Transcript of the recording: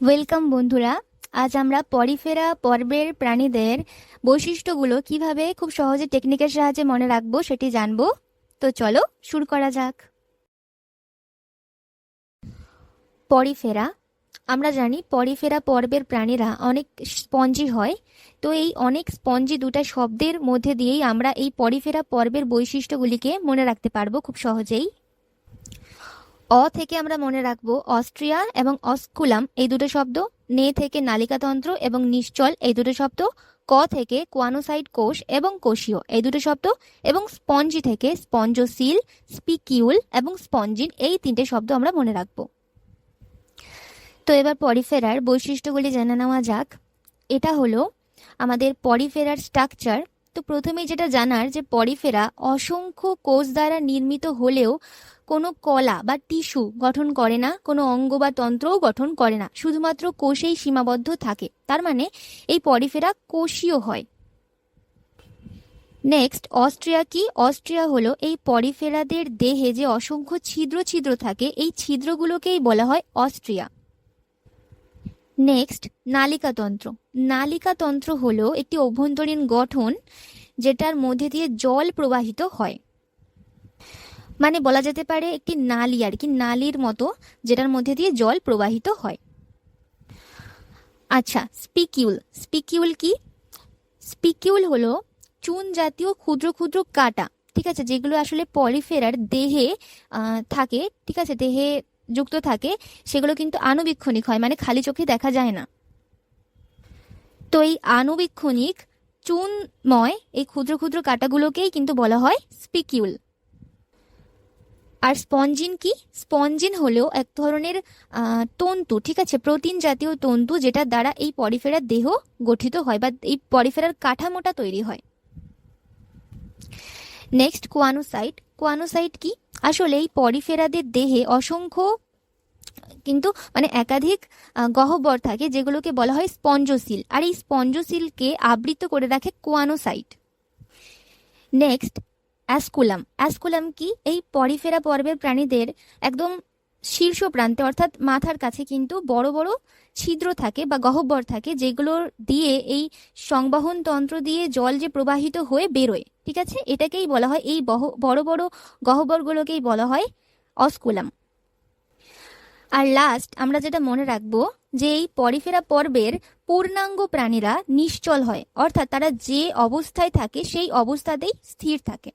Welcome বন্ধুরা। আজ আমরা পরিফেরা পর্বের প্রাণীদের বৈশিষ্ট্যগুলো কিভাবে খুব সহজে টেকনিকের সাহায্যে মনে রাখবো সেটি জানবো। তো চলো শুরু করা যাক। পরিফেরা, আমরা জানি পরিফেরা পর্বের প্রাণীরা অনেক স্পঞ্জি হয়। তো এই অনেক স্পঞ্জি দুটা শব্দের মধ্যে দিয়েই আমরা এই পরিফেরা পর্বের বৈশিষ্ট্যগুলিকে মনে রাখতে পারবো খুব সহজেই। অ থেকে আমরা মনে রাখবো অস্ট্রিয়া এবং অস্কুলাম এই দুটো শব্দ। নে থেকে নালিকাতন্ত্র এবং নিশ্চল এই দুটো শব্দ। ক থেকে কোয়ানোসাইট কোষ এবং কোষীয় এই দুটো শব্দ। এবং স্পঞ্জি থেকে স্পঞ্জোসিল, স্পিকিউল এবং স্পঞ্জিন এই তিনটে শব্দ আমরা মনে রাখবো। তো এবার পরিফেরার বৈশিষ্ট্যগুলি জেনে নেওয়া যাক। এটা হলো আমাদের পরিফেরার স্ট্রাকচার। তো প্রথমেই যেটা জানার যে পরিফেরা অসংখ্য কোষ দ্বারা নির্মিত হলেও কোনো কলা বা টিস্যু গঠন করে না, কোনো অঙ্গ বা তন্ত্রও গঠন করে না, শুধুমাত্র কোষেই সীমাবদ্ধ থাকে। তার মানে এই পরিফেরা কোষীয় হয়। নেক্সট, অস্ট্রিয়া কি? অস্ট্রিয়া হলো এই পরিফেরাদের দেহে যে অসংখ্য ছিদ্র ছিদ্র থাকে, এই ছিদ্রগুলোকেই বলা হয় অস্ট্রিয়া। নেক্সট, নালিকাতন্ত্র। নালিকাতন্ত্র হলো একটি অভ্যন্তরীণ গঠন যেটার মধ্যে দিয়ে জল প্রবাহিত হয়, মানে বলা যেতে পারে একটি নালী আর কি, নালীর মতো, যেটার মধ্যে দিয়ে জল প্রবাহিত হয়। আচ্ছা, স্পিকিউল। স্পিকিউল কি? স্পিকিউল হলো চুন জাতীয় ক্ষুদ্র ক্ষুদ্র কাটা, ঠিক আছে, যেগুলো আসলে পরিফেরার দেহে থাকে, ঠিক আছে, দেহে যুক্ত থাকে। সেগুলো কিন্তু আনুবীক্ষণিক হয়, মানে খালি চোখে দেখা যায় না। তো এই আনুবীক্ষণিক চুনময় এই ক্ষুদ্র ক্ষুদ্র কাটাগুলোকেই কিন্তু বলা হয় স্পিকিউল। আর স্পঞ্জিন কি? স্পঞ্জিন হলো এক ধরনের তন্তু, ঠিক আছে, প্রোটিন জাতীয় তন্তু, যেটার দ্বারা এই পরিফেরার দেহ গঠিত হয় বা এই পরিফেরার কাঠামোটা তৈরি হয়। Next, choanocyte. কোয়ানোসাইট কি? আসলে এই পরিফেরাদের দেহে অসংখ্য কিন্তু মানে একাধিক গহ্বর থাকে, যেগুলোকে বলা হয় স্পঞ্জোসিল, আর এই স্পঞ্জোসিলকে আবৃত করে রাখে কোয়ানোসাইট। নেক্সট, অ্যাসকুলাম। অ্যাসকুলাম কি? এই পরিফেরা পর্বের প্রাণীদের একদম শীর্ষ প্রান্তে অর্থাৎ মাথার কাছে কিন্তু বড় বড় ছিদ্র থাকে বা গহ্বর থাকে, যেগুলোর দিয়ে এই সংবহন তন্ত্র দিয়ে জল যে প্রবাহিত হয়ে বেরোয়, ঠিক আছে, এটাকেই বলা হয়, এই বড় বড় গহ্বরগুলোকেই বলা হয় অস্কুলাম। আর লাস্ট আমরা যেটা মনে রাখবো যে এই পরিফেরা পর্বের পূর্ণাঙ্গ প্রাণীরা নিশ্চল হয়, অর্থাৎ তারা যে অবস্থায় থাকে সেই অবস্থাতেই স্থির থাকে।